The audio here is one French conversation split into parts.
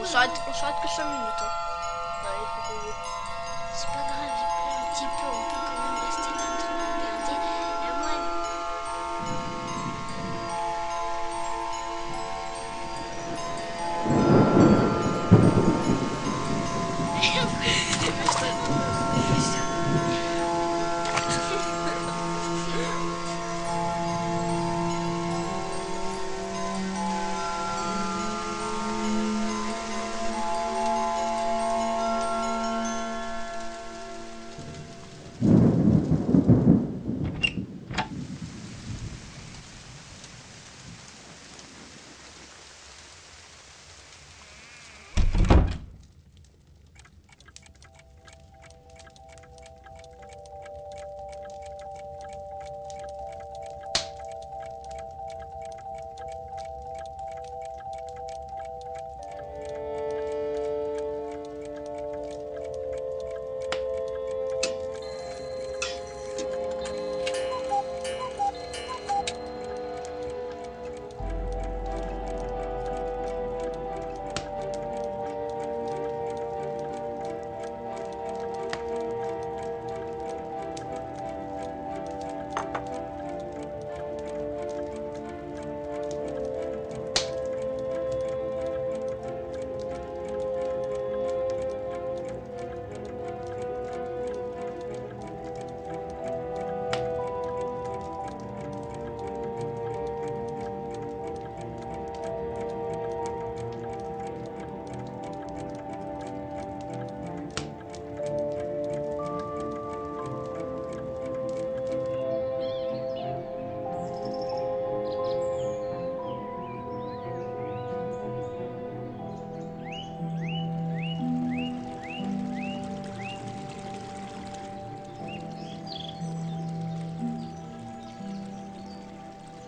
On s'arrête que 5 minutes. Hein. Allez, faut qu'on C'est pas grave, il pleut un petit peu, on peut quand même rester là en train de regarder la moine.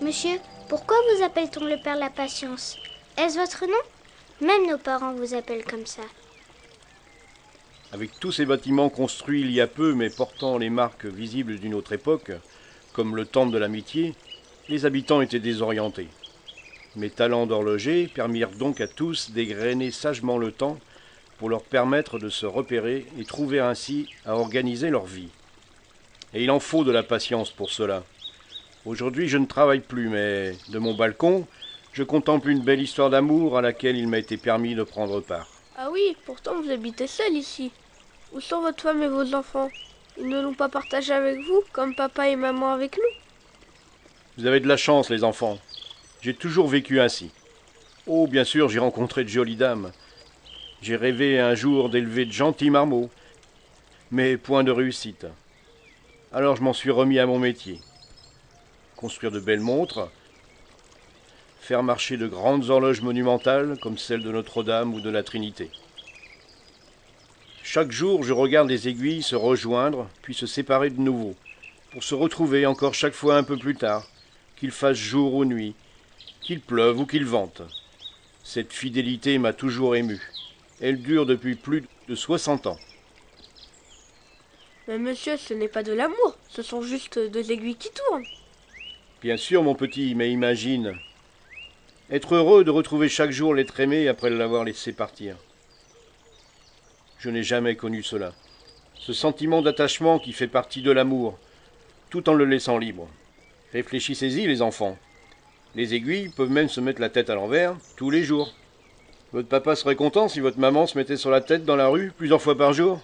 Monsieur, pourquoi vous appelle-t-on le Père la Patience? Est-ce votre nom? Même nos parents vous appellent comme ça. Avec tous ces bâtiments construits il y a peu, mais portant les marques visibles d'une autre époque, comme le temple de l'amitié, les habitants étaient désorientés. Mes talents d'horloger permirent donc à tous d'égrener sagement le temps pour leur permettre de se repérer et trouver ainsi à organiser leur vie. Et il en faut de la patience pour cela. Aujourd'hui, je ne travaille plus, mais de mon balcon, je contemple une belle histoire d'amour à laquelle il m'a été permis de prendre part. Ah oui, pourtant vous habitez seul ici. Où sont votre femme et vos enfants? Ils ne l'ont pas partagé avec vous, comme papa et maman avec nous? Vous avez de la chance, les enfants. J'ai toujours vécu ainsi. Oh, bien sûr, j'ai rencontré de jolies dames. J'ai rêvé un jour d'élever de gentils marmots, mais point de réussite. Alors je m'en suis remis à mon métier. Construire de belles montres, faire marcher de grandes horloges monumentales comme celle de Notre-Dame ou de la Trinité. Chaque jour, je regarde les aiguilles se rejoindre, puis se séparer de nouveau, pour se retrouver encore chaque fois un peu plus tard, qu'il fasse jour ou nuit, qu'il pleuve ou qu'il vente. Cette fidélité m'a toujours ému. Elle dure depuis plus de 60 ans. Mais monsieur, ce n'est pas de l'amour, ce sont juste deux aiguilles qui tournent. Bien sûr, mon petit, mais imagine. Être heureux de retrouver chaque jour l'être aimé après l'avoir laissé partir. Je n'ai jamais connu cela. Ce sentiment d'attachement qui fait partie de l'amour, tout en le laissant libre. Réfléchissez-y, les enfants. Les aiguilles peuvent même se mettre la tête à l'envers tous les jours. Votre papa serait content si votre maman se mettait sur la tête dans la rue plusieurs fois par jour?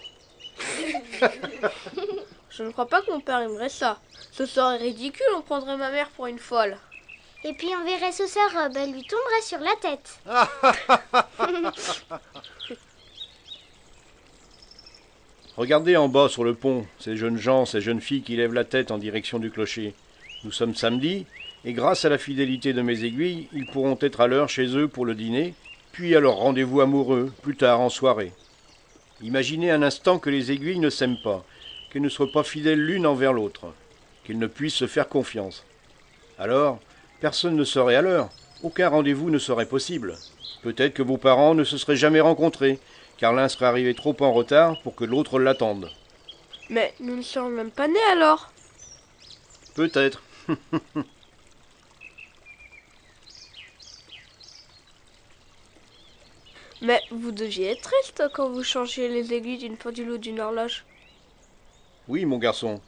Je ne crois pas que mon père aimerait ça. Ce serait ridicule, on prendrait ma mère pour une folle. Et puis on verrait sous sa robe, elle lui tomberait sur la tête. Regardez en bas sur le pont, ces jeunes gens, ces jeunes filles qui lèvent la tête en direction du clocher. Nous sommes samedi, et grâce à la fidélité de mes aiguilles, ils pourront être à l'heure chez eux pour le dîner, puis à leur rendez-vous amoureux, plus tard en soirée. Imaginez un instant que les aiguilles ne s'aiment pas, qu'elles ne soient pas fidèles l'une envers l'autre, qu'elles ne puissent se faire confiance. Alors, personne ne serait à l'heure, aucun rendez-vous ne serait possible. Peut-être que vos parents ne se seraient jamais rencontrés, car l'un serait arrivé trop en retard pour que l'autre l'attende. Mais nous ne serons même pas nés alors. Peut-être. Mais vous deviez être triste quand vous changiez les aiguilles d'une pendule ou d'une horloge. Oui, mon garçon.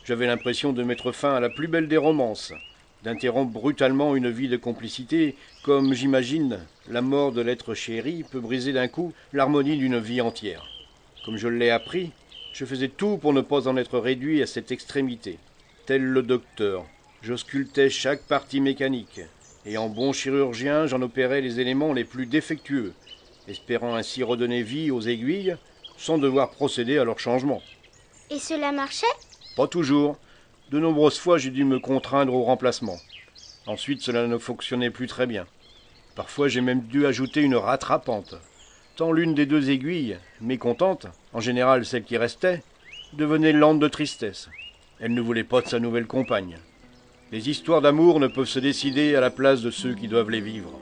J'avais l'impression de mettre fin à la plus belle des romances, d'interrompre brutalement une vie de complicité, comme, j'imagine, la mort de l'être chéri peut briser d'un coup l'harmonie d'une vie entière. Comme je l'ai appris, je faisais tout pour ne pas en être réduit à cette extrémité. Tel le docteur, j'auscultais chaque partie mécanique, et en bon chirurgien, j'en opérais les éléments les plus défectueux, espérant ainsi redonner vie aux aiguilles, sans devoir procéder à leur changement. Et cela marchait? Pas toujours. De nombreuses fois, j'ai dû me contraindre au remplacement. Ensuite, cela ne fonctionnait plus très bien. Parfois, j'ai même dû ajouter une rattrapante. Tant l'une des deux aiguilles, mécontente, en général celle qui restait, devenait lente de tristesse. Elle ne voulait pas de sa nouvelle compagne. Les histoires d'amour ne peuvent se décider à la place de ceux qui doivent les vivre.